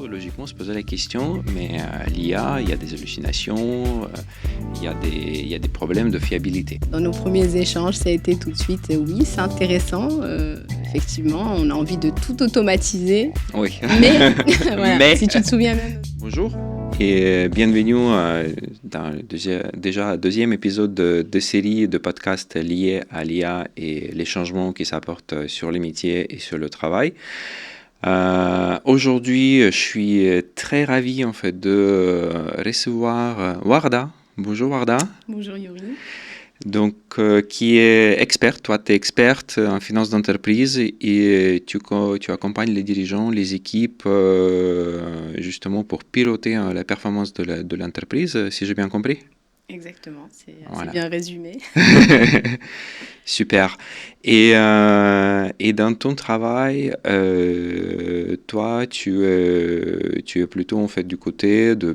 logiquement se poser la question, mais l'IA, il y a des hallucinations, il y a des problèmes de fiabilité. Dans nos premiers échanges, ça a été tout de suite, oui, c'est intéressant. Effectivement, on a envie de tout automatiser. Oui. Mais, voilà, si tu te souviens même. Bonjour et bienvenue dans déjà deuxième épisode de série de podcasts liés à l'IA et les changements qui s'apportent sur les métiers et sur le travail. Aujourd'hui, je suis très ravi en fait de recevoir Warda. Bonjour Warda. Bonjour Yuri. Donc, qui est experte. Toi, tu es experte en finance d'entreprise et tu accompagnes les dirigeants, les équipes, justement pour piloter la performance de l'entreprise, si j'ai bien compris. Exactement, c'est Voilà. bien résumé. Super. Et dans ton travail, toi, tu es plutôt en fait du côté de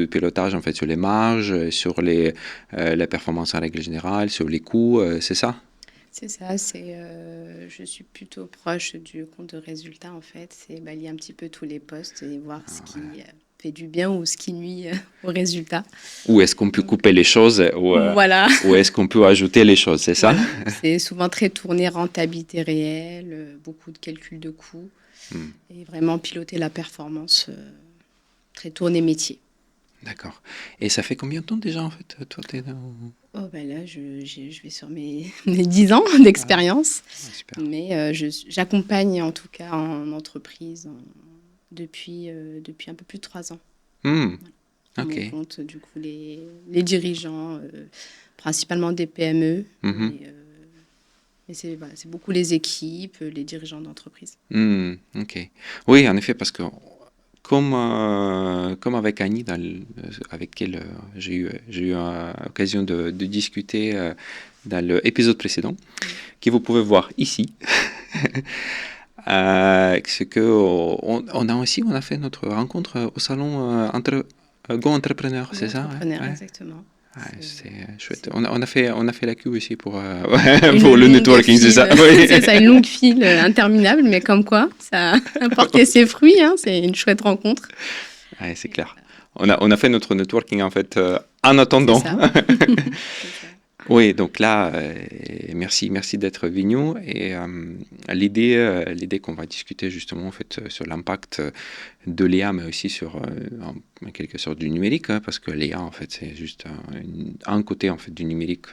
pilotage en fait sur les marges, sur la performance en règle générale, sur les coûts, c'est ça? C'est ça, je suis plutôt proche du compte de résultat en fait. C'est balayer un petit peu tous les postes et voir ce qui fait du bien ou ce qui nuit au résultat. Où est-ce qu'on peut couper les choses voilà. Ou est-ce qu'on peut ajouter les choses, c'est ça? Voilà. C'est souvent très tourné rentabilité réelle, beaucoup de calculs de coûts et vraiment piloter la performance, très tourné métier. D'accord. Et ça fait combien de temps déjà en fait, toi, t'es dans... Oh ben là, je vais sur mes 10 ans d'expérience, super. mais j'accompagne en tout cas en entreprise depuis un peu plus de 3 ans. Voilà. Ok. Mon compte du coup les dirigeants, principalement des PME, mais c'est beaucoup les équipes, les dirigeants d'entreprise. Ok. Oui, en effet, parce que comme avec Annie, avec qui j'ai eu l'occasion de discuter dans l'épisode précédent, que vous pouvez voir ici, c'est que on a fait notre rencontre au salon Go Entrepreneur, c'est ça? Entrepreneur, exactement. Ouais, c'est chouette. On a fait la queue aussi pour le networking, c'est ça? Oui. C'est ça, une longue file interminable, mais comme quoi, ça a porté ses fruits. Hein, c'est une chouette rencontre. Ouais, c'est clair. On a fait notre networking en fait en attendant. C'est ça. Oui, donc là, merci d'être venu. Et l'idée qu'on va discuter justement en fait sur l'impact de l'IA, mais aussi sur en quelque sorte du numérique, hein, parce que l'IA en fait c'est juste un côté en fait du numérique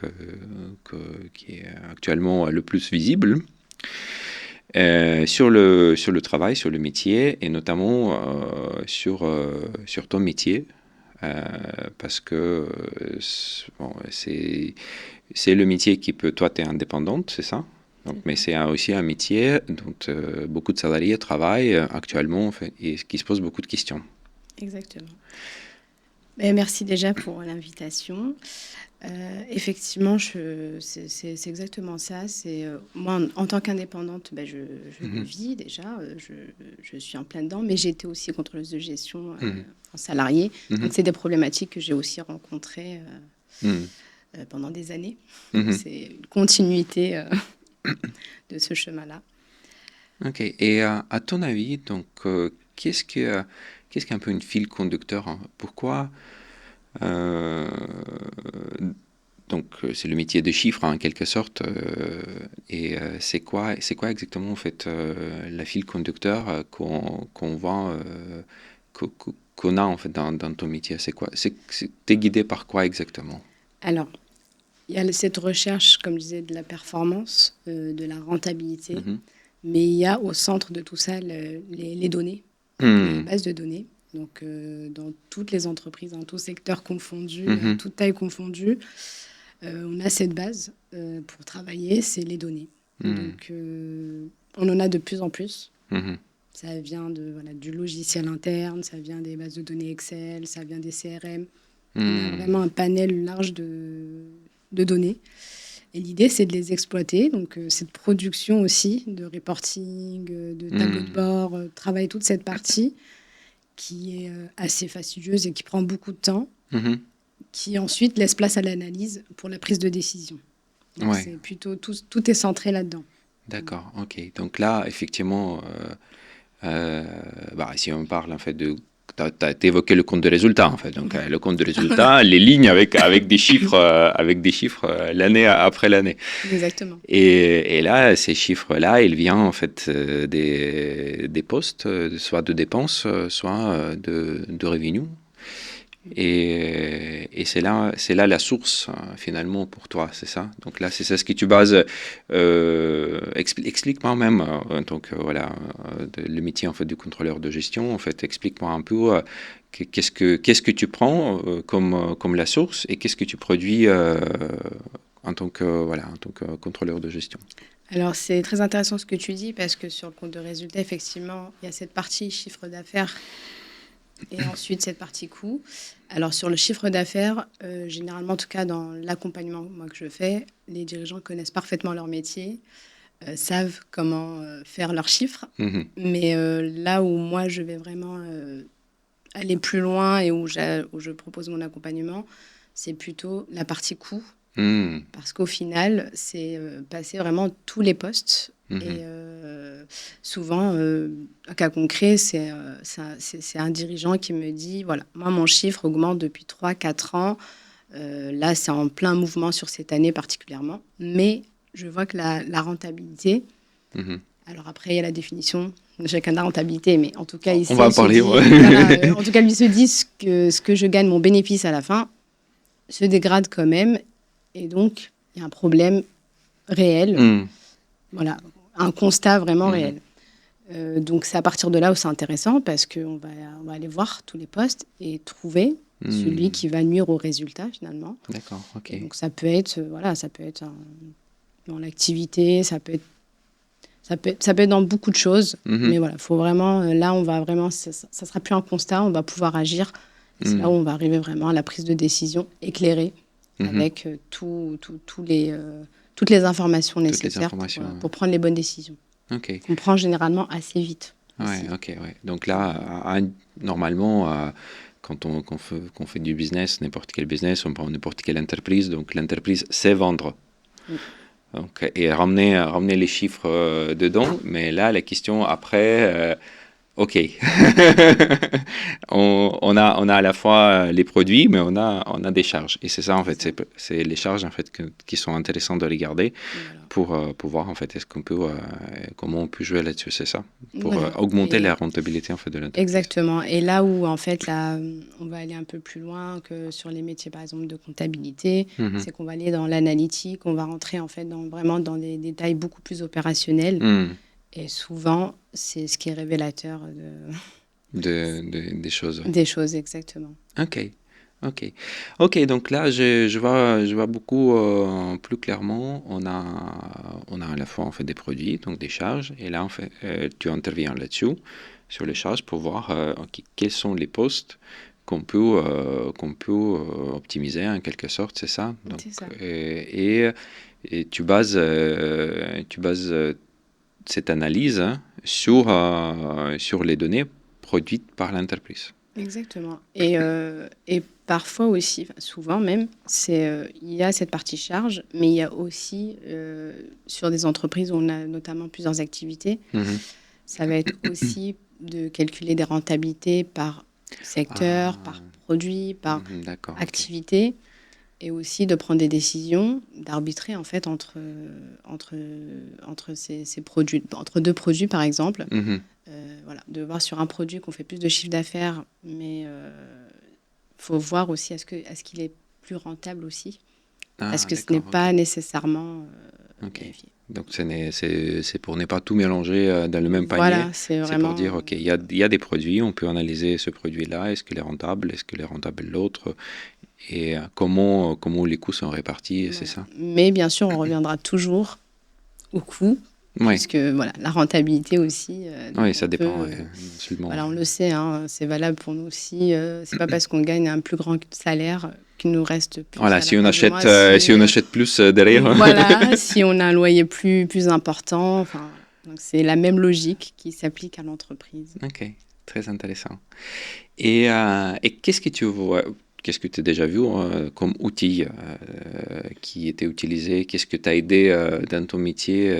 qui est actuellement le plus visible. Sur le travail, sur le métier, et notamment sur ton métier. Parce que c'est le métier qui peut... Toi, tu es indépendante, c'est ça? Donc, mais c'est aussi un métier dont beaucoup de salariés travaillent actuellement en fait, et qui se posent beaucoup de questions. Exactement. Merci déjà pour l'invitation. Effectivement, c'est exactement ça. Moi, en tant qu'indépendante, je le vis déjà. Je suis en plein dedans, mais j'ai été aussi contrôleuse de gestion en salarié. Donc, c'est des problématiques que j'ai aussi rencontrées pendant des années. Donc, c'est une continuité de ce chemin-là. Ok. Et à ton avis, donc, qu'est-ce qui est un peu une fil conducteur, hein? Pourquoi donc c'est le métier de chiffres en quelque sorte, et c'est quoi exactement en fait la fil conducteur qu'on voit qu'on a en fait dans ton métier? C'est quoi? T'es guidé par quoi exactement? Alors, il y a cette recherche, comme je disais, de la performance, de la rentabilité, mais il y a au centre de tout ça les données, les bases de données. Donc, dans toutes les entreprises, dans tous secteurs confondus, toutes tailles confondues, on a cette base pour travailler, c'est les données. Donc, on en a de plus en plus. Ça vient du logiciel interne, ça vient des bases de données Excel, ça vient des CRM. On a vraiment un panel large de données. Et l'idée, c'est de les exploiter. Donc, cette production aussi de reporting, de tableau de bord, travailler toute cette partie qui est assez fastidieuse et qui prend beaucoup de temps, qui ensuite laisse place à l'analyse pour la prise de décision. Donc, c'est plutôt tout est centré là-dedans. D'accord, ok. Donc là, effectivement, Si on parle en fait de... Tu as évoqué le compte de résultat, en fait. Donc, le compte de résultat, les lignes avec des chiffres, l'année après l'année. Exactement. Et là, ces chiffres-là, ils viennent en fait des postes, soit de dépenses, soit de revenus. Et c'est là la source, finalement, pour toi, c'est ça. Donc là, c'est ça ce que tu bases. Explique-moi même, donc voilà, le métier en fait du contrôleur de gestion. En fait, explique-moi un peu qu'est-ce que tu prends comme la source et qu'est-ce que tu produis en tant que contrôleur de gestion. Alors, c'est très intéressant ce que tu dis parce que sur le compte de résultat, effectivement, il y a cette partie chiffre d'affaires et ensuite cette partie coût. Alors, sur le chiffre d'affaires, généralement, en tout cas dans l'accompagnement moi, que je fais, les dirigeants connaissent parfaitement leur métier, savent comment faire leurs chiffres. Mmh. Mais là où moi, je vais vraiment aller plus loin et où je propose mon accompagnement, c'est plutôt la partie coût. Mmh. Parce qu'au final, c'est passer vraiment tous les postes. Mmh. Et souvent, un cas concret, c'est un dirigeant qui me dit, voilà, moi, mon chiffre augmente depuis 3-4 ans. Là, c'est en plein mouvement sur cette année particulièrement. Mais je vois que la rentabilité... Mmh. Alors après, il y a la définition de chacun de la rentabilité, mais en tout cas, on va en parler. Voilà, en tout cas, lui se dit ce que je gagne, mon bénéfice à la fin, se dégrade quand même. Et donc, il y a un problème réel, voilà, un constat vraiment réel. Donc, c'est à partir de là où c'est intéressant parce qu'on va aller voir tous les postes et trouver celui qui va nuire au résultat finalement. D'accord, ok. Et donc, ça peut être, dans l'activité, ça peut être dans beaucoup de choses, mais voilà, faut vraiment, là, on va vraiment, ça sera plus un constat, on va pouvoir agir. C'est là où on va arriver vraiment à la prise de décision éclairée avec toutes les informations nécessaires pour prendre les bonnes décisions. Okay. On prend généralement assez vite. Ouais, ok, ouais. Donc là, normalement, quand on fait du business, n'importe quel business, on prend n'importe quelle entreprise, donc l'entreprise sait vendre. Donc, et ramener les chiffres dedans, mais là, la question après, ok, on a à la fois les produits, mais on a des charges. Et c'est ça, en fait, c'est les charges en fait, qui sont intéressantes de regarder pour voir en fait, comment on peut jouer là-dessus, c'est ça, pour augmenter la rentabilité en fait, de l'entreprise. Exactement. Et là où, en fait, là, on va aller un peu plus loin que sur les métiers, par exemple, de comptabilité, c'est qu'on va aller dans l'analytique, on va rentrer en fait, vraiment dans des détails beaucoup plus opérationnels. Et souvent, c'est ce qui est révélateur des choses. Des choses, exactement. Ok, donc là, je vois beaucoup plus clairement. On a à la fois en fait, des produits, donc des charges, et là, en fait, tu interviens là-dessus, sur les charges, pour voir quels sont les postes qu'on peut optimiser en quelque sorte, c'est ça. Donc, c'est ça. Et tu bases cette analyse sur les données produites par l'entreprise. Exactement. Et parfois aussi, souvent même, il y a cette partie charge, mais il y a aussi, sur des entreprises où on a notamment plusieurs activités, ça va être aussi de calculer des rentabilités par secteur, par produit, par activité. Et aussi de prendre des décisions, d'arbitrer en fait entre ces produits, entre deux produits par exemple. Voilà, de voir sur un produit qu'on fait plus de chiffre d'affaires, mais faut voir aussi est-ce qu'il est plus rentable aussi, parce que ce n'est pas nécessairement vérifié. Donc c'est pour ne pas tout mélanger dans le même panier. Voilà, c'est vraiment... pour dire, ok, il y a des produits, on peut analyser ce produit-là, est-ce qu'il est rentable l'autre, et comment les coûts sont répartis, voilà. C'est ça. Mais bien sûr, on reviendra toujours au coût, puisque voilà, la rentabilité aussi. Oui, ça dépend. Voilà, on le sait, hein, c'est valable pour nous aussi. C'est pas parce qu'on gagne un plus grand salaire qu'il nous reste plus. Voilà, si on achète plus derrière. Voilà, si on a un loyer plus important. Enfin, donc c'est la même logique qui s'applique à l'entreprise. Ok, très intéressant. Et qu'est-ce que tu vois? Qu'est-ce que tu as déjà vu comme outil qui était utilisé? Qu'est-ce que tu as aidé dans ton métier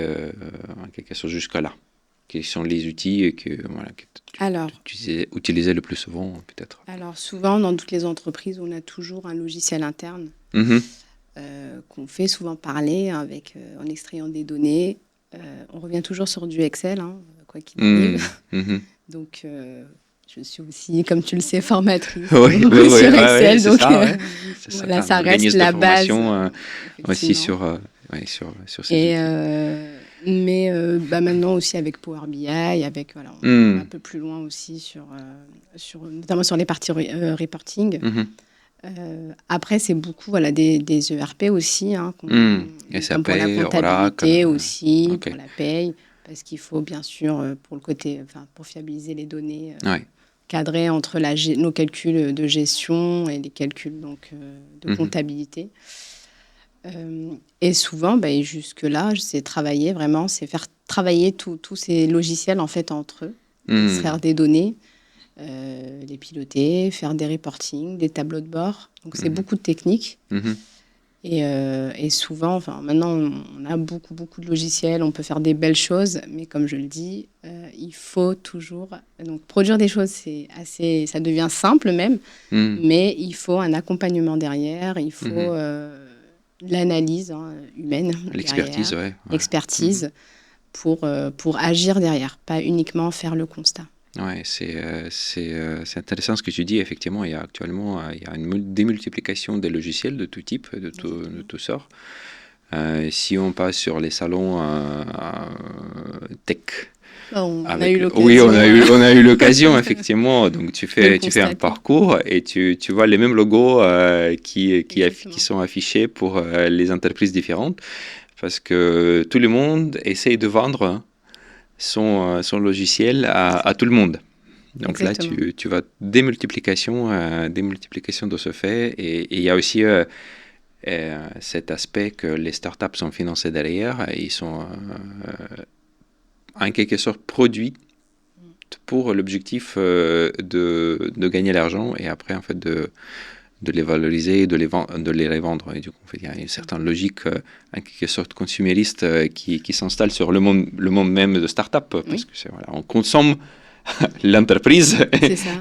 en quelque sorte jusqu'à là? quels sont les outils que tu utilisais le plus souvent, peut-être? Alors, souvent, dans toutes les entreprises, on a toujours un logiciel interne qu'on fait souvent parler en extrayant des données. On revient toujours sur du Excel, quoi qu'il arrive. Donc, je suis aussi, comme tu le sais, formatrice sur Excel. Donc, ça reste la base. Aussi sur ces outils. Mais maintenant aussi avec Power BI, on va un peu plus loin aussi notamment sur les parties reporting. Après, c'est beaucoup des ERP aussi, comme pour la comptabilité, Oracle, aussi, pour la paye, parce qu'il faut bien sûr, pour fiabiliser les données, cadrer entre nos calculs de gestion et les calculs de comptabilité. Et souvent, jusque-là, c'est faire travailler tous ces logiciels en fait entre eux, extraire des données, les piloter, faire des reporting, des tableaux de bord. Donc, c'est beaucoup de techniques. Et souvent, maintenant, on a beaucoup de logiciels, on peut faire des belles choses, mais comme je le dis, il faut toujours... Donc, produire des choses, ça devient simple même, mais il faut un accompagnement derrière, il faut l'analyse humaine, l'expertise, l'expertise pour agir derrière, pas uniquement faire le constat. Ouais, c'est intéressant ce que tu dis. Effectivement, il y a une démultiplication des logiciels de tout type, de tout sort. Si on passe sur les salons tech, on a eu l'occasion. Oui, on a eu l'occasion, effectivement. Donc, tu fais un parcours et tu vois les mêmes logos qui sont affichés pour les entreprises différentes, parce que tout le monde essaye de vendre son logiciel à tout le monde. Donc exactement. Là, tu vas démultiplication de ce fait. Et il y a aussi cet aspect que les startups sont financées derrière. Ils sont en quelque sorte produits pour l'objectif de gagner l'argent et après, en fait, de les valoriser et de les revendre. Et du coup, en fait, il y a une certaine logique, en quelque sorte, consumériste qui s'installe sur le monde même de start-up. Parce que on consomme l'entreprise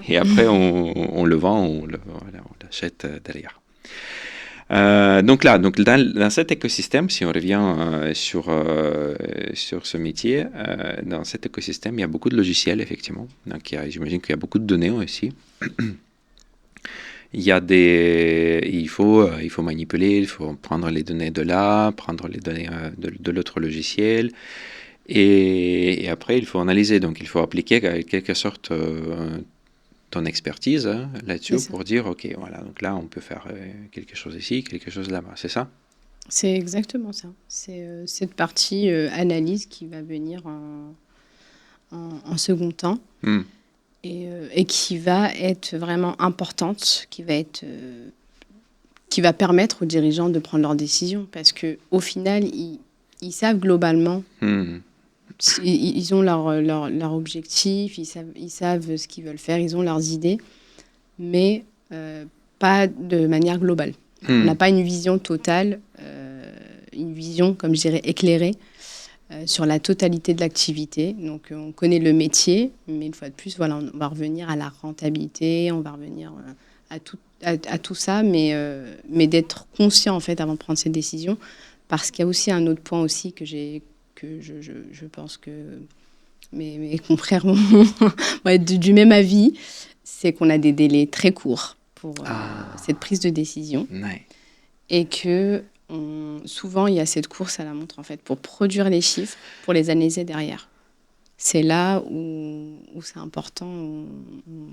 et après, on le vend, on l'achète derrière. Donc dans cet écosystème, si on revient sur ce métier, dans cet écosystème, il y a beaucoup de logiciels, effectivement. Donc, j'imagine qu'il y a beaucoup de données aussi. Il faut manipuler, il faut prendre les données de là, prendre les données de l'autre logiciel, et après il faut analyser. Donc il faut appliquer en quelque sorte ton expertise là-dessus pour dire ok, voilà, donc là on peut faire quelque chose ici, quelque chose là-bas, c'est ça? C'est exactement ça. C'est cette partie analyse qui va venir en second temps. Et qui va être vraiment importante, qui va permettre aux dirigeants de prendre leurs décisions. Parce qu'au final, ils savent globalement, ils ont leur objectif, ils savent ce qu'ils veulent faire, ils ont leurs idées, mais pas de manière globale. On n'a pas une vision totale, une vision, comme je dirais, éclairée, sur la totalité de l'activité. Donc, on connaît le métier, mais une fois de plus, on va revenir à la rentabilité, on va revenir à tout ça, mais d'être conscient, en fait, avant de prendre ces décisions. Parce qu'il y a aussi un autre point aussi que je pense que mes confrères vont être du même avis, c'est qu'on a des délais très courts pour cette prise de décision. Ouais. Et que souvent, il y a cette course à la montre, en fait, pour produire les chiffres, pour les analyser derrière. C'est là où c'est important, on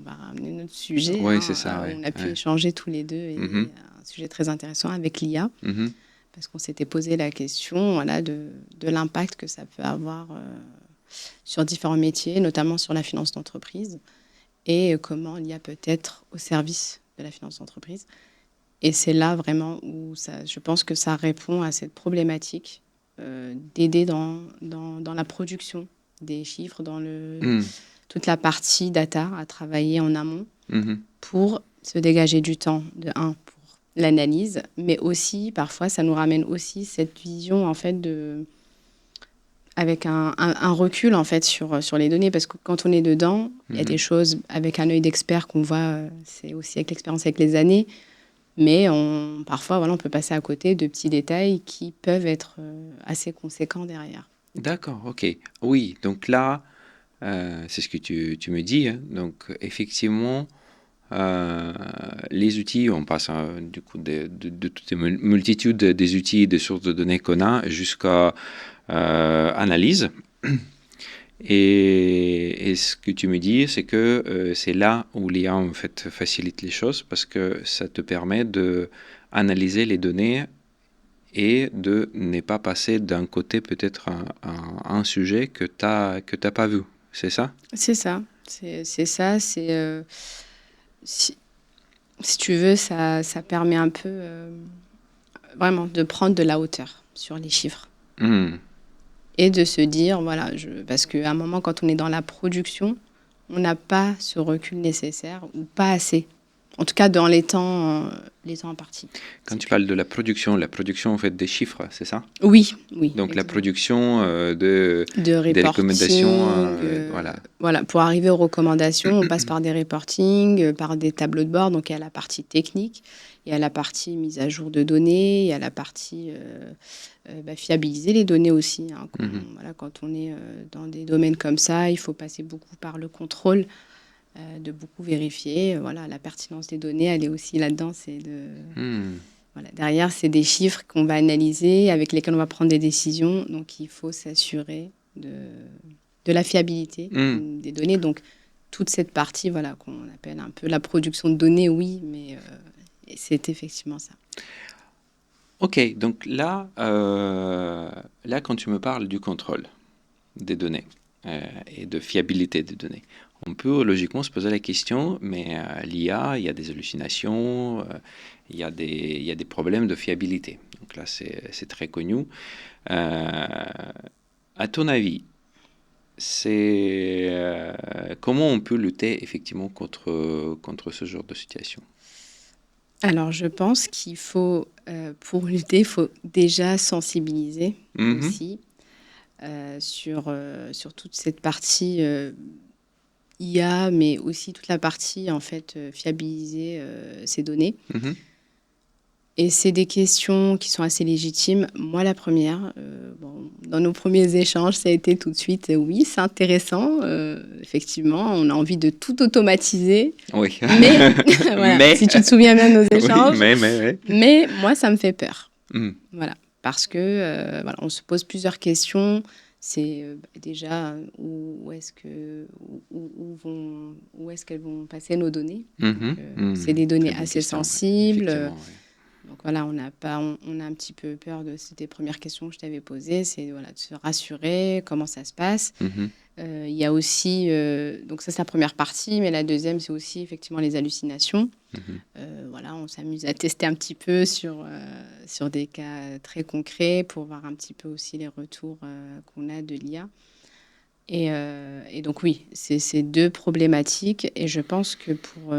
va ramener notre sujet. Oui, c'est ça. On a pu échanger tous les deux, et un sujet très intéressant avec l'IA, parce qu'on s'était posé la question de l'impact que ça peut avoir sur différents métiers, notamment sur la finance d'entreprise, et comment l'IA peut être au service de la finance d'entreprise. Et c'est là vraiment où je pense que ça répond à cette problématique d'aider dans la production des chiffres, dans toute la partie data à travailler en amont pour se dégager du temps, pour l'analyse, mais aussi, parfois, ça nous ramène aussi cette vision, en fait, avec un recul en fait sur les données, parce que quand on est dedans, il y a des choses avec un œil d'expert qu'on voit, c'est aussi avec l'expérience, avec les années, mais parfois voilà, on peut passer à côté de petits détails qui peuvent être assez conséquents derrière. D'accord, ok. Oui, donc là, c'est ce que tu me dis, hein. Donc effectivement, les outils, on passe du coup de toutes les multitudes des outils, des sources de données qu'on a jusqu'à analyse. Et ce que tu me dis, c'est que c'est là où l'IA en fait facilite les choses parce que ça te permet de analyser les données et de ne pas passer d'un côté peut-être un sujet que t'as pas vu. C'est ça? C'est ça. C'est ça. Si, si tu veux, ça permet un peu vraiment de prendre de la hauteur sur les chiffres. Et de se dire, voilà, parce qu'à un moment, quand on est dans la production, on n'a pas ce recul nécessaire ou pas assez. En tout cas, dans les temps impartis. Quand tu parles de la production en fait des chiffres, c'est ça? Oui. Donc exactement. la production des reporting, recommandations, voilà, pour arriver aux recommandations, on passe par des reportings, par des tableaux de bord. Donc il y a la partie technique, il y a la partie mise à jour de données, il y a la partie fiabiliser les données aussi. Hein. Voilà, quand on est dans des domaines comme ça, il faut passer beaucoup par le contrôle, de beaucoup vérifier. Voilà, la pertinence des données, elle est aussi là-dedans. Voilà, derrière, c'est des chiffres qu'on va analyser, avec lesquels on va prendre des décisions. Donc, il faut s'assurer de la fiabilité des données. Donc, toute cette partie, voilà, qu'on appelle un peu la production de données, oui, mais c'est effectivement ça. Ok, donc là, quand tu me parles du contrôle des données et de fiabilité des données, on peut logiquement se poser la question, mais l'IA, il y a des hallucinations, il y a des problèmes de fiabilité. Donc là, c'est très connu. À ton avis, comment on peut lutter effectivement contre ce genre de situation? Alors, je pense qu'il faut, pour lutter, il faut déjà sensibiliser aussi sur toute cette partie IA, mais aussi toute la partie, en fait, fiabiliser ces données. Et c'est des questions qui sont assez légitimes. Moi, la première, dans nos premiers échanges, ça a été tout de suite, oui, c'est intéressant. Effectivement, on a envie de tout automatiser. Oui. Mais, voilà, si tu te souviens bien de nos échanges. Oui, mais moi, ça me fait peur. Voilà, parce que voilà, on se pose plusieurs questions. C'est déjà où est-ce qu'elles vont passer nos données. C'est des données assez sensibles. Donc voilà, on a un petit peu peur de ces premières questions que je t'avais posées, c'est voilà, de se rassurer, comment ça se passe. Il y a aussi, donc ça c'est la première partie, mais la deuxième c'est aussi effectivement les hallucinations. Voilà, on s'amuse à tester un petit peu sur des cas très concrets pour voir un petit peu aussi les retours qu'on a de l'IA. Et donc oui, c'est ces deux problématiques. Et je pense que pour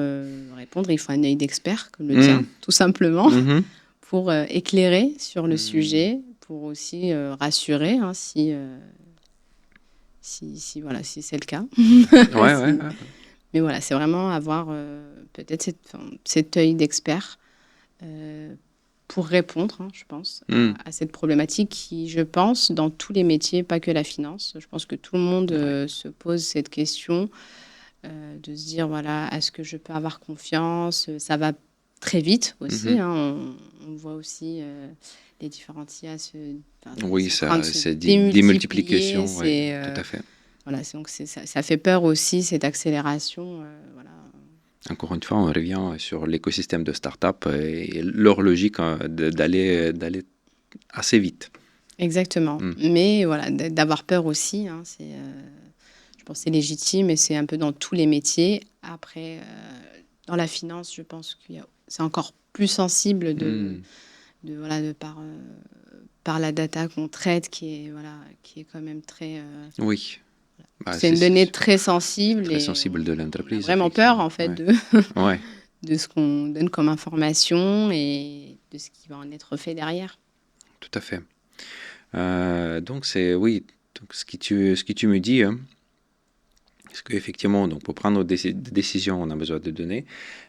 répondre, il faut un œil d'expert comme le tien, tout simplement, pour éclairer sur le sujet, pour aussi rassurer hein, si c'est le cas. Ouais. Mais voilà, c'est vraiment avoir peut-être cet œil d'expert pour répondre, hein, je pense, à cette problématique qui, je pense, dans tous les métiers, pas que la finance, je pense que tout le monde se pose cette question de se dire, voilà, est-ce que je peux avoir confiance? Ça va très vite aussi. Hein, on voit aussi les différentes IA oui, c'est démultiplication, ouais, tout à fait. Voilà, donc ça fait peur aussi, cette accélération. Voilà. Encore une fois, on revient sur l'écosystème de start-up et leur logique d'aller assez vite. Exactement. Mais voilà, d'avoir peur aussi, hein, je pense que c'est légitime et c'est un peu dans tous les métiers. Après, dans la finance, je pense que c'est encore plus sensible par la data qu'on traite, qui est quand même très... oui. C'est une donnée très sensible. Très sensible de l'entreprise. On a vraiment peur, en fait, ouais. de ce qu'on donne comme information et de ce qui va en être fait derrière. Tout à fait. Donc, tu Donc, ce que tu me dis, hein, c'est qu'effectivement, donc, pour prendre des décisions, on a besoin de données.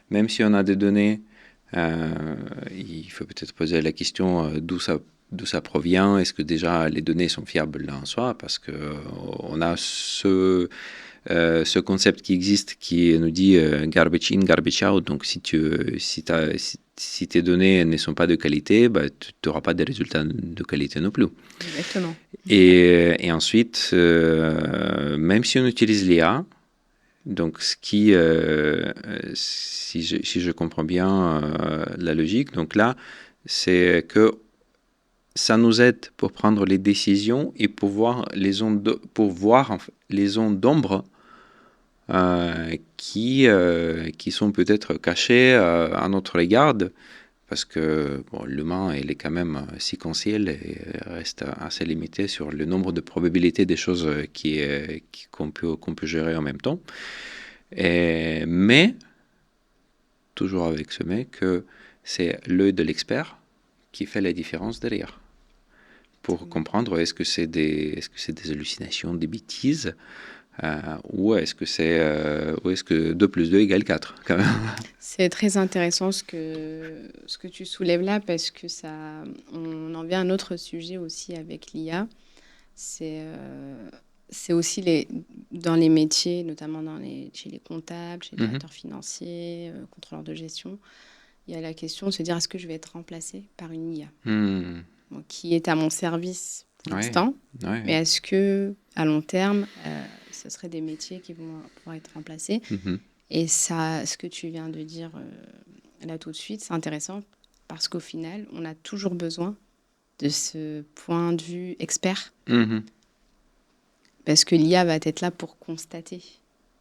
Même si on a des données, il faut peut-être poser la question d'où ça provient. Est-ce que déjà les données sont fiables là en soi? Parce qu'on a ce concept qui existe qui nous dit garbage in, garbage out. Donc, si tes données ne sont pas de qualité, bah, tu n'auras pas de résultats de qualité non plus. Exactement. Et ensuite, même si on utilise l'IA, donc si je comprends bien la logique, donc là, c'est que ça nous aide pour prendre les décisions et pour voir les zones d'ombre qui sont peut-être cachées à notre égard, parce que bon, l'humain, il est quand même séquentiel et reste assez limité sur le nombre de probabilités des choses qu'on peut gérer en même temps. Mais, toujours avec ce mais, que c'est l'œil de l'expert qui fait la différence derrière. Pour comprendre est-ce que c'est des hallucinations, des bêtises, ou est-ce que 2 plus 2 égale 4 quand même. C'est très intéressant ce que tu soulèves là, parce que on en vient à un autre sujet aussi avec l'IA. C'est aussi dans les métiers, notamment chez les comptables, chez les directeurs financiers, contrôleurs de gestion. Il y a la question de se dire, est-ce que je vais être remplacé par une IA qui est à mon service pour l'instant, mais est-ce que à long terme, ce seraient des métiers qui vont pouvoir être remplacés? Et ça, ce que tu viens de dire là tout de suite, c'est intéressant, parce qu'au final, on a toujours besoin de ce point de vue expert, parce que l'IA va être là pour constater,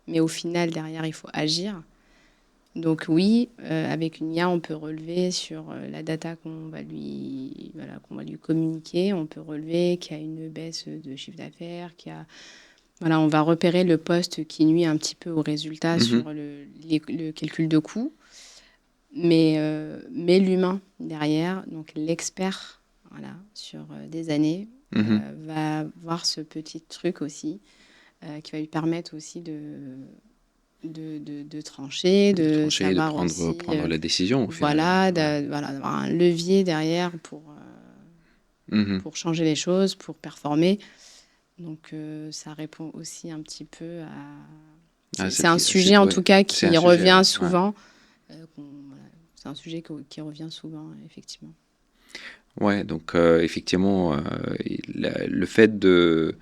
mais au final, derrière, il faut agir. Donc oui, avec une IA, on peut relever sur la data qu'on va lui communiquer, on peut relever qu'il y a une baisse de chiffre d'affaires, on va repérer le poste qui nuit un petit peu au résultat sur le calcul de coûts. Mais l'humain derrière, donc l'expert, sur des années, va voir ce petit truc aussi, qui va lui permettre aussi de trancher, de savoir prendre la décision. D'avoir un levier derrière pour changer les choses, pour performer. Donc ça répond aussi un petit peu à... C'est un sujet en tout cas qui revient souvent. C'est un sujet qui revient souvent, effectivement. Ouais, donc effectivement, le fait de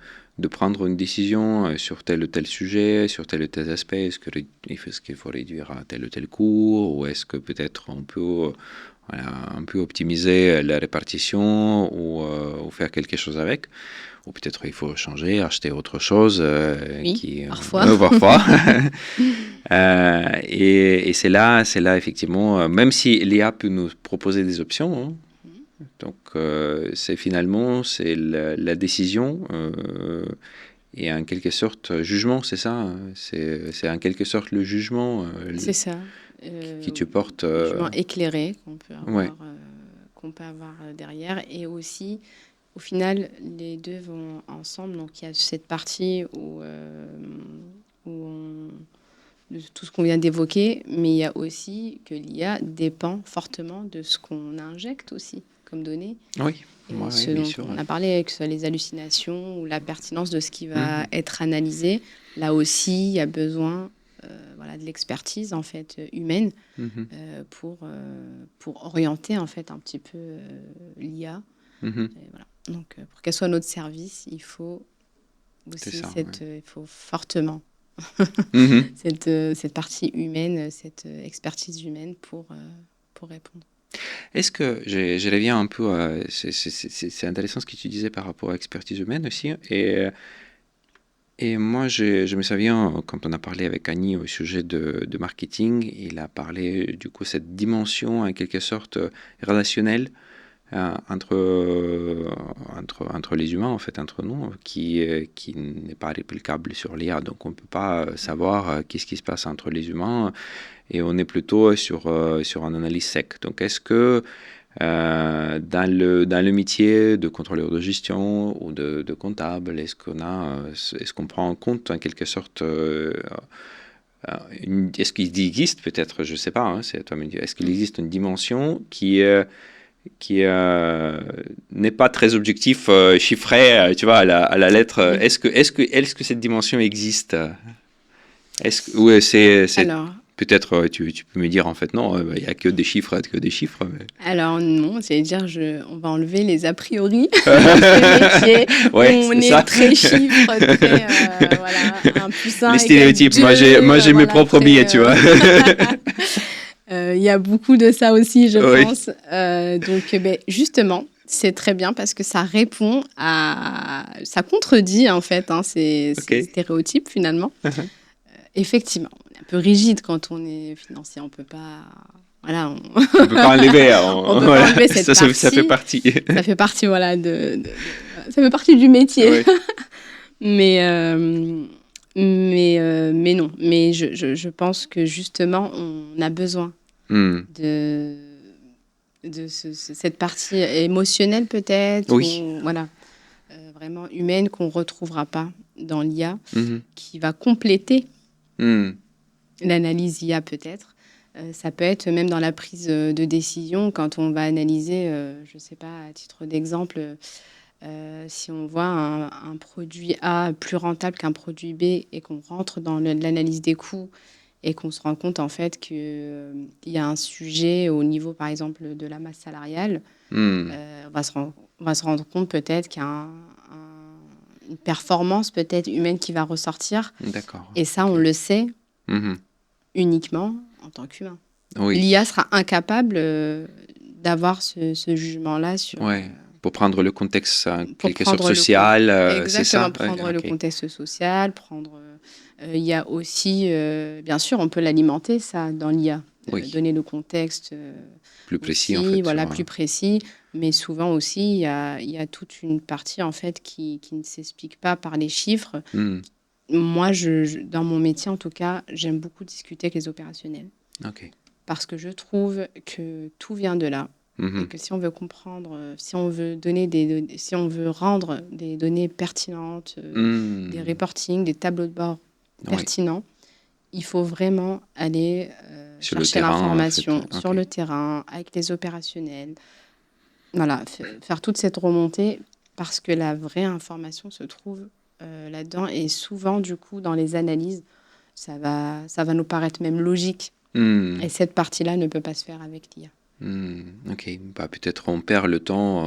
prendre une décision sur tel ou tel sujet, sur tel ou tel aspect, est-ce qu'il faut réduire à tel ou tel coût, ou est-ce que peut-être on peut un peu optimiser la répartition ou faire quelque chose avec, ou peut-être il faut changer, acheter autre chose. Parfois. Et c'est là effectivement, même si l'IA peut nous proposer des options, donc c'est la décision et en quelque sorte jugement, c'est ça, c'est en quelque sorte le jugement c'est ça. Qui te porte le jugement éclairé qu'on peut avoir derrière, et aussi au final les deux vont ensemble. Donc il y a cette partie où de tout ce qu'on vient d'évoquer, mais il y a aussi que l'IA dépend fortement de ce qu'on injecte aussi comme données. Oui, dont on a parlé, que ce soit les hallucinations ou la pertinence de ce qui va être analysé. Là aussi, il y a besoin de l'expertise en fait humaine pour orienter en fait un petit peu l'IA. Donc pour qu'elle soit à notre service, il faut aussi il faut fortement cette partie humaine, cette expertise humaine pour répondre. Est-ce que je reviens un peu à... C'est intéressant ce que tu disais par rapport à l'expertise humaine aussi. Et moi, je me souviens, quand on a parlé avec Annie au sujet de marketing, il a parlé du coup cette dimension en quelque sorte relationnelle entre les humains, en fait, entre nous, qui n'est pas réplicable sur l'IA. Donc on ne peut pas savoir qu'est-ce qui se passe entre les humains, et on est plutôt sur une analyse sec. Donc est-ce que Dans le métier de contrôleur de gestion ou de comptable, est-ce qu'on prend en compte en quelque sorte est-ce qu'il existe peut-être, je ne sais pas, hein, c'est à toi de me dire, est-ce qu'il existe une dimension qui n'est pas très objectif, chiffré, tu vois, à la lettre. Est-ce que cette dimension existe? Ouais, Alors, peut-être tu peux me dire en fait non, il n'y a que des chiffres, mais... alors non, c'est dire on va enlever les a priori dans ce métier. Ouais, On est très chiffre, très voilà, 1 plus 1 les stéréotypes. égale 2, Moi j'ai mes voilà, propres billets, tu vois. Il y a beaucoup de ça aussi, je Oui. pense. Donc, justement, c'est très bien parce que ça répond ça contredit en fait ces stéréotypes finalement. Effectivement, on est un peu rigide quand on est financier, on peut pas. Voilà, on peut pas enlever. On peut pas enlever cette partie. Ça fait partie. Ça fait partie, voilà, ça fait partie du métier. Oui. mais non. Mais je pense que justement, on a besoin de cette partie émotionnelle peut-être, oui. ou, voilà, vraiment humaine qu'on retrouvera pas dans l'IA, qui va compléter l'analyse IA peut-être. Ça peut être même dans la prise de décision quand on va analyser, je ne sais pas, à titre d'exemple, si on voit un produit A plus rentable qu'un produit B et qu'on rentre dans l'analyse des coûts et qu'on se rend compte en fait qu'il y a un sujet au niveau par exemple de la masse salariale, on va se rendre compte peut-être qu'il y a une performance peut-être humaine qui va ressortir. D'accord. Et ça, on le sait uniquement en tant qu'humain. Oui. L'IA sera incapable d'avoir ce jugement-là sur... pour prendre le contexte en quelque sorte social, c'est ça? Exactement, prendre le contexte social, il y a aussi, bien sûr, on peut l'alimenter, ça, dans l'IA. Donner le contexte plus précis, aussi, en fait. Voilà, plus précis. Mais souvent aussi, il y a toute une partie, en fait, qui ne s'explique pas par les chiffres. Moi, dans mon métier, en tout cas, j'aime beaucoup discuter avec les opérationnels. Parce que je trouve que tout vient de là. Et que si on veut comprendre, si on veut si on veut rendre des données pertinentes, des reportings, des tableaux de bord pertinents, il faut vraiment aller chercher l'information en fait. Sur le terrain, avec les opérationnels. Voilà, faire toute cette remontée parce que la vraie information se trouve là-dedans. Et souvent, du coup, dans les analyses, ça va nous paraître même logique. Et cette partie-là ne peut pas se faire avec l'IA. Ok, peut-être on perd le temps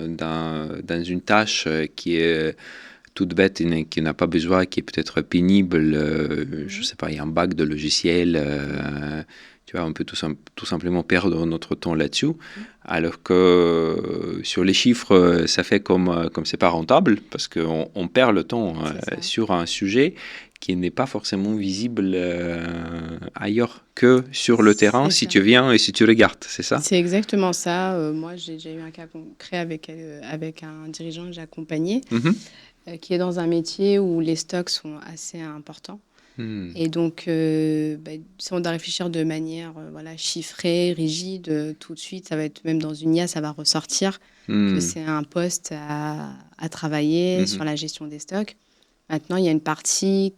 dans une tâche qui est toute bête et qui n'a pas besoin, qui est peut-être pénible. Je ne sais pas, il y a un bac de logiciel. Tu vois, on peut tout simplement perdre notre temps là-dessus. Alors que sur les chiffres, ça fait comme c'est pas rentable, parce qu'on perd le temps sur un sujet qui n'est pas forcément visible ailleurs que sur le terrain, si tu viens et si tu regardes, c'est ça? C'est exactement ça. Moi, j'ai déjà eu un cas concret avec un dirigeant que j'ai accompagné, qui est dans un métier où les stocks sont assez importants. Et donc, si on doit réfléchir de manière chiffrée, rigide, tout de suite, ça va être même dans une IA, ça va ressortir que c'est un poste à travailler sur la gestion des stocks. Maintenant, il y a une partie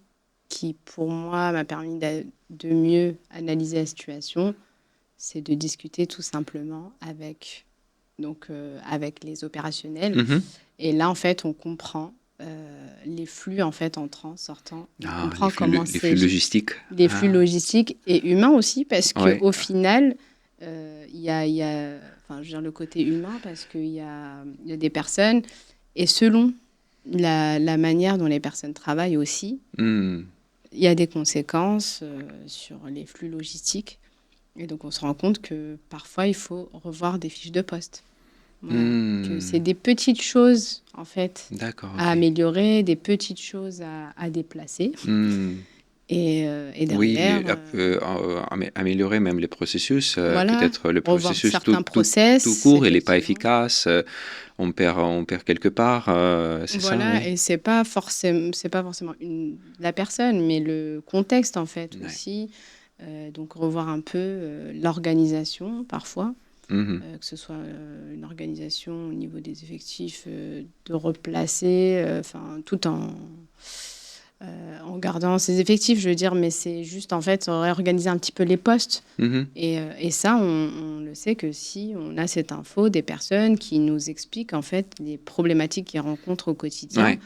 qui, pour moi, m'a permis de mieux analyser la situation, c'est de discuter tout simplement avec les opérationnels. Et là, en fait, on comprend les flux en fait entrants, sortants. On comprend comment les flux logistiques. Les flux logistiques et humains aussi, parce qu'au final, il y a je veux dire, le côté humain, parce qu'il y a des personnes, et selon la manière dont les personnes travaillent aussi, il y a des conséquences sur les flux logistiques. Et donc, on se rend compte que parfois, il faut revoir des fiches de poste. Voilà. Que c'est des petites choses, en fait, à améliorer, des petites choses à déplacer. Et derrière... améliorer même les processus. Peut-être le processus tout court, il n'est pas efficace. On perd quelque part. C'est ça, oui. Et c'est pas forcément la personne, mais le contexte, en fait, aussi. Donc, revoir un peu l'organisation, parfois. que ce soit une organisation au niveau des effectifs, de replacer, tout en gardant ses effectifs, je veux dire, mais c'est juste en fait réorganiser un petit peu les postes. Et ça, on le sait que si on a cette info des personnes qui nous expliquent en fait les problématiques qu'ils rencontrent au quotidien,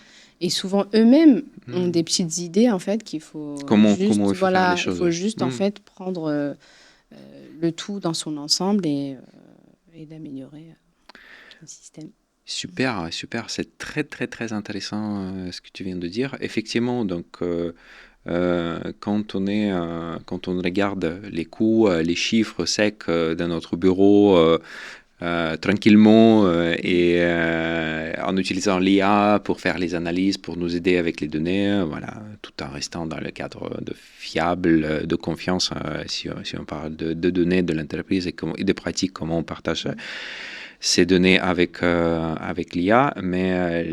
et souvent eux-mêmes ont des petites idées en fait qu'il faut comment il faut faire les choses. Il faut juste en fait prendre le tout dans son ensemble et d'améliorer le système. Super, super. C'est très, très, très intéressant ce que tu viens de dire. Effectivement, donc, quand on regarde les coûts, les chiffres secs dans notre bureau, tranquillement et en utilisant l'IA pour faire les analyses, pour nous aider avec les données, voilà, tout en restant dans le cadre de fiable, de confiance, si on parle de données de l'entreprise et de pratiques, comment on partage ces données avec l'IA, mais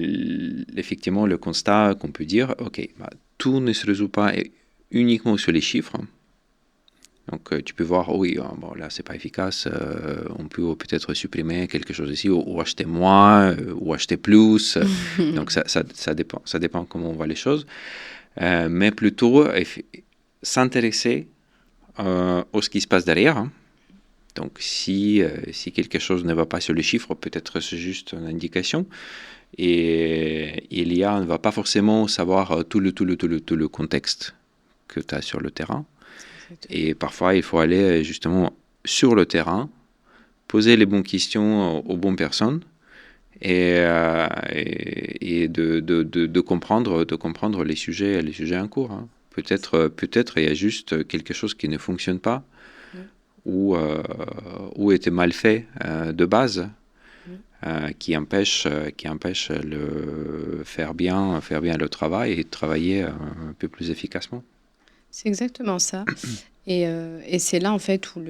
effectivement, le constat qu'on peut dire, ok, tout ne se résout pas uniquement sur les chiffres. Donc, tu peux voir, oui, bon, là, c'est pas efficace, on peut peut-être supprimer quelque chose ici, ou acheter moins, ou acheter plus. Donc, ça dépend comment on voit les choses. Mais plutôt, s'intéresser à ce qui se passe derrière. Donc, si quelque chose ne va pas sur les chiffres, peut-être c'est juste une indication. Et l'IA ne va pas forcément savoir tout le contexte que tu as sur le terrain. Et parfois, il faut aller justement sur le terrain, poser les bonnes questions aux bonnes personnes et de comprendre les sujets en cours. Hein. Peut-être il y a juste quelque chose qui ne fonctionne pas ou était mal fait de base. Qui empêche faire bien le travail et travailler un peu plus efficacement. C'est exactement ça. Et c'est là, en fait, où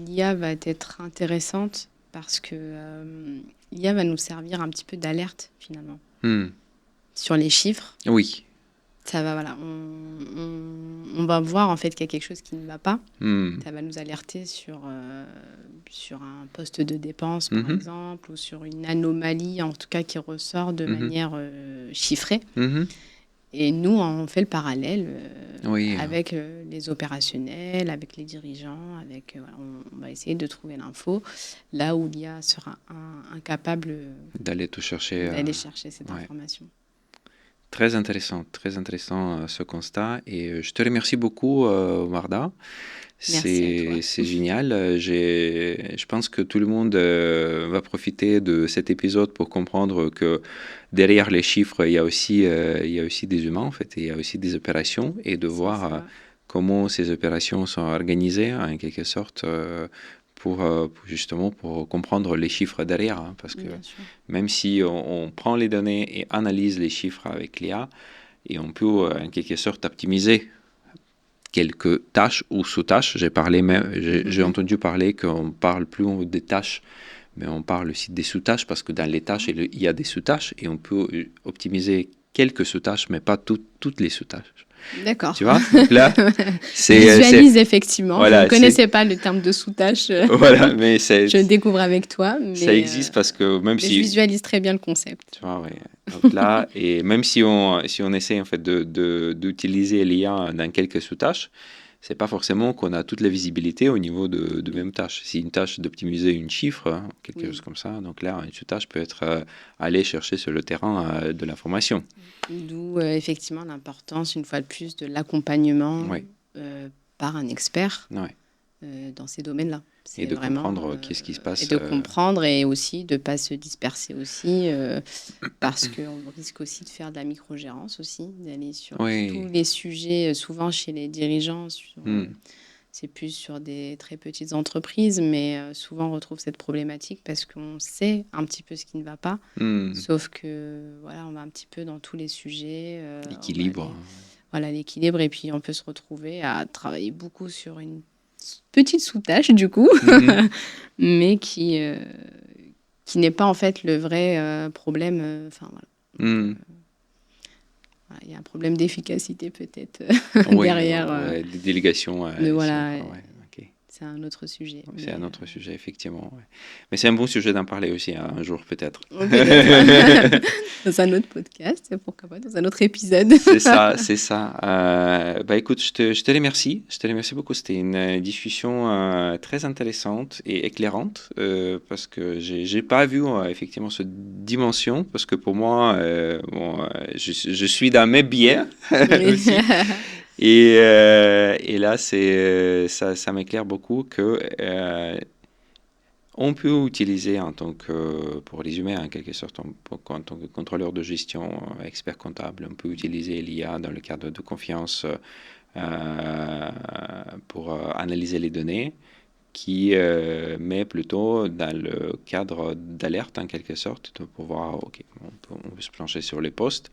l'IA va être intéressante parce que l'IA va nous servir un petit peu d'alerte, finalement. Sur les chiffres. Oui. Ça va, voilà. On va voir, en fait, qu'il y a quelque chose qui ne va pas. Ça va nous alerter sur un poste de dépense, par exemple, ou sur une anomalie, en tout cas, qui ressort de manière chiffrée. Et nous, on fait le parallèle avec les opérationnels, avec les dirigeants, on va essayer de trouver l'info là où l'IA sera incapable d'aller chercher cette information. Très intéressant ce constat. Et je te remercie beaucoup, Warda. C'est génial. Je pense que tout le monde va profiter de cet épisode pour comprendre que derrière les chiffres, il y a aussi des humains, en fait. Il y a aussi des opérations et de voir comment ces opérations sont organisées, en quelque sorte, pour comprendre les chiffres derrière. Hein, parce que même si on prend les données et analyse les chiffres avec l'IA, et on peut, en quelque sorte, optimiser quelques tâches ou sous-tâches. J'ai entendu parler qu'on parle plus des tâches, mais on parle aussi des sous-tâches parce que dans les tâches, il y a des sous-tâches et on peut optimiser quelques sous-tâches, mais pas toutes les sous-tâches. D'accord. Tu vois? Donc là, visualise effectivement. Voilà, je ne connaissais pas le terme de sous-tâche. Voilà, mais je découvre avec toi. Mais ça existe parce que même si je visualise très bien le concept. Tu vois, ouais. Donc là, et même si on essaie en fait d'utiliser l'IA dans quelques sous-tâches, c'est pas forcément qu'on a toute la visibilité au niveau de même tâche. Si une tâche d'optimiser une chiffre, quelque chose comme ça, donc là, une sous-tâche peut être aller chercher sur le terrain de l'information. D'où effectivement l'importance, une fois de plus, de l'accompagnement par un expert dans ces domaines-là. Et de comprendre qu'est-ce qui se passe. Et de comprendre et aussi de ne pas se disperser aussi, parce qu'on risque aussi de faire de la microgérance aussi, d'aller sur tous les sujets, souvent chez les dirigeants, c'est plus sur des très petites entreprises, mais souvent on retrouve cette problématique parce qu'on sait un petit peu ce qui ne va pas, sauf que voilà, on va un petit peu dans tous les sujets. L'équilibre. L'équilibre, et puis on peut se retrouver à travailler beaucoup sur une petite sous-tâche du coup, mais qui n'est pas en fait le vrai problème. Il y a un problème d'efficacité peut-être derrière. Des délégations. Mais voilà. c'est un autre sujet. C'est un autre sujet, effectivement. Ouais. Mais c'est un bon sujet d'en parler aussi un jour, peut-être. Peut-être. Dans un autre podcast, pourquoi pas, dans un autre épisode. C'est ça, c'est ça. Bah écoute, je te remercie. Je te remercie beaucoup. C'était une discussion très intéressante et éclairante parce que j'ai pas vu effectivement cette dimension parce que pour moi, je suis dans mes biais aussi. Et là, ça m'éclaire beaucoup que on peut utiliser pour résumer en quelque sorte, en tant que contrôleur de gestion, expert comptable, on peut utiliser l'IA dans le cadre de confiance pour analyser les données, qui met plutôt dans le cadre d'alerte en quelque sorte, pour voir, ok, on peut se plancher sur les postes.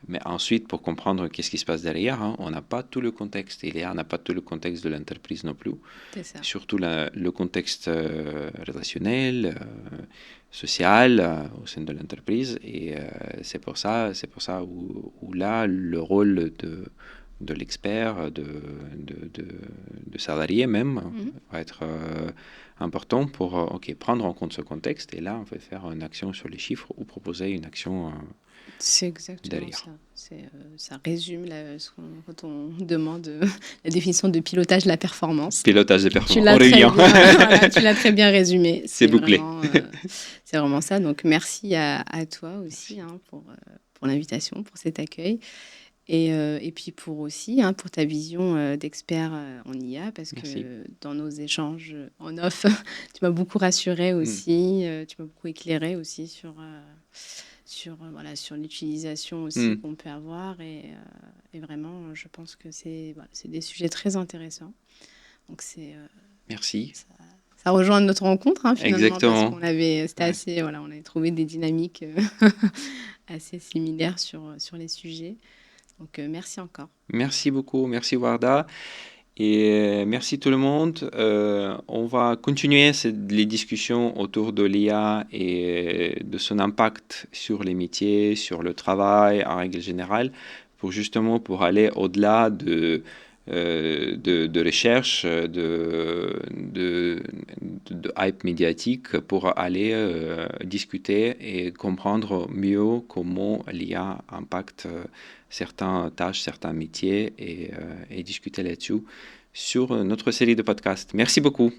Mais ensuite, pour comprendre qu'est-ce qui se passe derrière, on n'a pas tout le contexte. Et l'IA n'a pas tout le contexte de l'entreprise non plus. C'est ça. Surtout le contexte relationnel, social au sein de l'entreprise. Et c'est pour ça où là, le rôle de l'expert, de salarié même, va être important pour prendre en compte ce contexte. Et là, on peut faire une action sur les chiffres ou proposer une action c'est exactement derrière. Ça. Ça résume quand on demande la définition de pilotage de la performance. Pilotage de performance. Tu l'as très bien résumé. C'est bouclé. C'est vraiment ça. Donc, merci à toi aussi pour l'invitation, pour cet accueil. Et puis pour ta vision d'expert en IA, parce que dans nos échanges en off, tu m'as beaucoup rassuré aussi, tu m'as beaucoup éclairé aussi sur l'utilisation aussi qu'on peut avoir. Et vraiment, je pense que c'est des sujets très intéressants. Donc merci. Ça rejoint notre rencontre, finalement. Exactement. Parce c'était on avait trouvé des dynamiques assez similaires sur les sujets. Donc, merci encore. Merci beaucoup. Merci, Warda. Et merci tout le monde. On va continuer les discussions autour de l'IA et de son impact sur les métiers, sur le travail en règle générale, pour aller au-delà de recherche, de hype médiatique, pour aller discuter et comprendre mieux comment l'IA impacte certaines tâches, certains métiers et discuter là-dessus sur notre série de podcasts. Merci beaucoup.